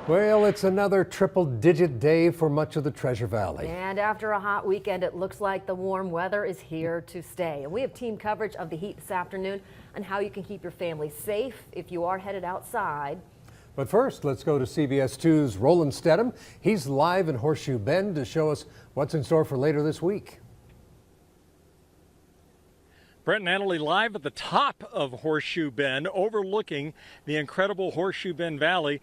Well, it's another triple-digit day for much of the Treasure Valley. And after a hot weekend, it looks like the warm weather is here to stay. And we have team coverage of the heat this afternoon on how you can keep your family safe if you are headed outside. But first, let's go to CBS 2's Roland Stedham. He's live in Horseshoe Bend to show us what's in store for later this week. Brett and Natalie live at the top of Horseshoe Bend, overlooking the incredible Horseshoe Bend Valley.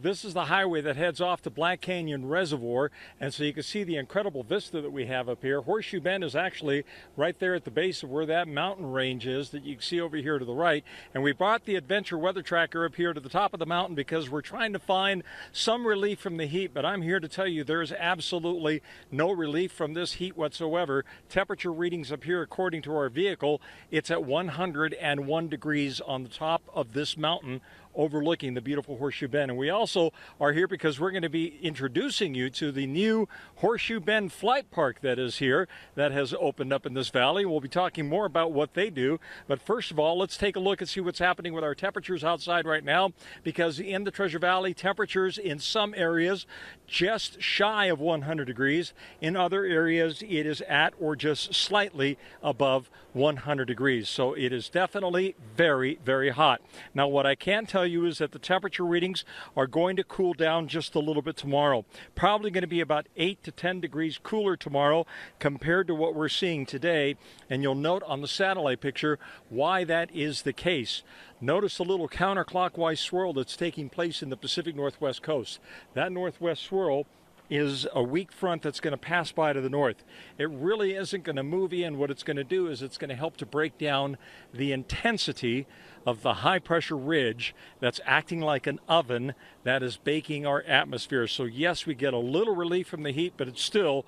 This is the highway that heads off to Black Canyon Reservoir, and so you can see the incredible vista that we have up here. Horseshoe Bend is actually right there at the base of where that mountain range is that you can see over here to the right. And we brought the Adventure Weather Tracker up here to the top of the mountain because we're trying to find some relief from the heat, but I'm here to tell you there's absolutely no relief from this heat whatsoever. Temperature readings up here, according to our vehicle, it's at 101 degrees on the top of this mountain overlooking the beautiful Horseshoe Bend. And we also are here because we're going to be introducing you to the new Horseshoe Bend Flight Park that is here, that has opened up in this valley. We'll be talking more about what they do. But first of all, let's take a look and see what's happening with our temperatures outside right now, because in the Treasure Valley, temperatures in some areas just shy of 100 degrees. In other areas, it is at or just slightly above 100 degrees. So it is definitely very, very hot. Now, what I can tell you is that the temperature readings are going to cool down just a little bit tomorrow. Probably going to be about 8 to 10 degrees cooler tomorrow compared to what we're seeing today. And you'll note on the satellite picture why that is the case. Notice the little counterclockwise swirl that's taking place in the Pacific Northwest coast. That northwest swirl is a weak front that's going to pass by to the north. It really isn't going to move in. What it's going to do is it's going to help to break down the intensity of the high pressure ridge that's acting like an oven that is baking our atmosphere. So yes, we get a little relief from the heat, but it's still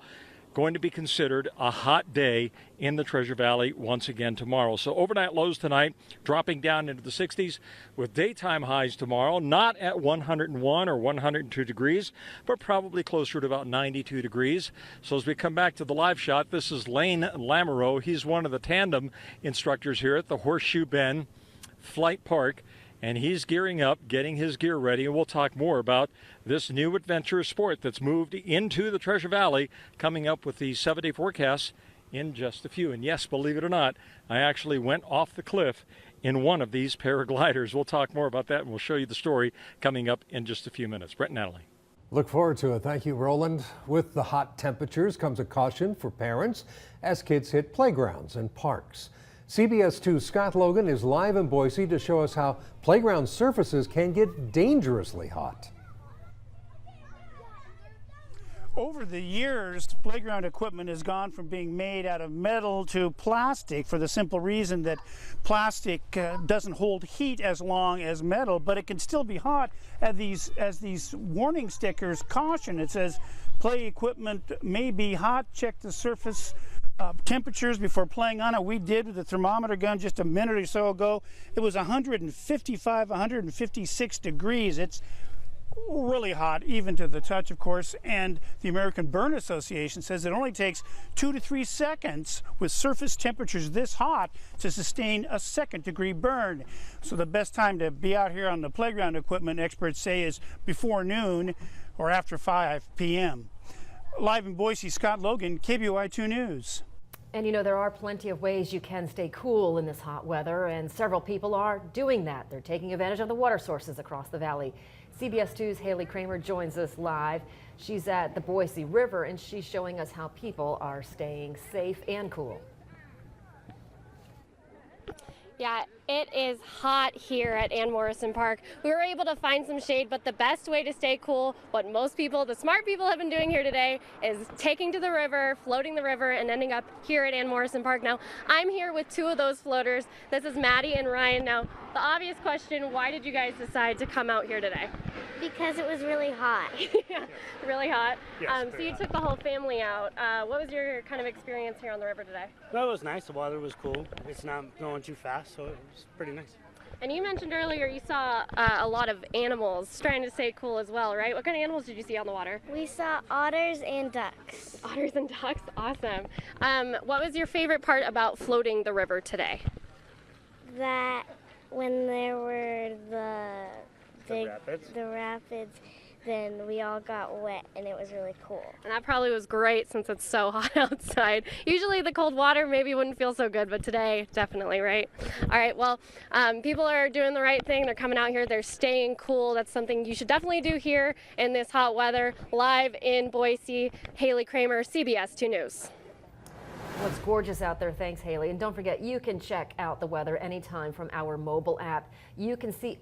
going to be considered a hot day in the Treasure Valley once again tomorrow. So overnight lows tonight dropping down into the 60s with daytime highs tomorrow, not at 101 or 102 degrees, but probably closer to about 92 degrees. So as we come back to the live shot, this is Lane Lamoureux. He's one of the tandem instructors here at the Horseshoe Bend Flight Park, and he's gearing up, getting his gear ready, and we'll talk more about this new adventurous sport that's moved into the Treasure Valley, coming up with the 7-day forecast in just a few. And yes, believe it or not, I actually went off the cliff in one of these paragliders. We'll talk more about that, and we'll show you the story coming up in just a few minutes. Brett and Natalie. Look forward to it. Thank you, Roland. With the hot temperatures comes a caution for parents as kids hit playgrounds and parks. CBS 2's Scott Logan is live in Boise to show us how playground surfaces can get dangerously hot. Over the years, playground equipment has gone from being made out of metal to plastic for the simple reason that plastic doesn't hold heat as long as metal, but it can still be hot as these warning stickers caution. It says play equipment may be hot, check the surface temperatures before playing on it. We did with the thermometer gun just a minute or so ago. It was 155, 156 degrees. It's really hot, even to the touch, of course, and the American Burn Association says it only takes 2 to 3 seconds with surface temperatures this hot to sustain a second-degree burn. So the best time to be out here on the playground equipment, experts say, is before noon or after 5 p.m. Live in Boise, Scott Logan, KBOI 2 News. And you know, there are plenty of ways you can stay cool in this hot weather, and several people are doing that. They're taking advantage of the water sources across the valley. CBS 2's Haley Kramer joins us live. She's at the Boise River, and she's showing us how people are staying safe and cool. Yeah, it is hot here at Ann Morrison Park. We were able to find some shade, but the best way to stay cool, what most people, the smart people, have been doing here today is taking to the river, floating the river, and ending up here at Ann Morrison Park. Now, I'm here with two of those floaters. This is Maddie and Ryan. Now, the obvious question, why did you guys decide to come out here today? Because it was really hot. Yeah, really hot. Yes, so you took the whole family out. What was your kind of experience here on the river today? That was nice. The weather was cool. It's not going too fast, so it was pretty nice. And you mentioned earlier you saw a lot of animals trying to stay cool as well, right? What kind of animals did you see on the water? We saw otters and ducks. Otters and ducks, awesome. What was your favorite part about floating the river today? That when there were the rapids, then we all got wet and it was really cool. And that probably was great since it's so hot outside. Usually the cold water maybe wouldn't feel so good, but today definitely, right? All right, well, people are doing the right thing. They're coming out here, they're staying cool. That's something you should definitely do here in this hot weather. Live in Boise, Haley Kramer, CBS 2 News. Well, it's gorgeous out there. Thanks, Haley. And don't forget, you can check out the weather anytime from our mobile app. You can see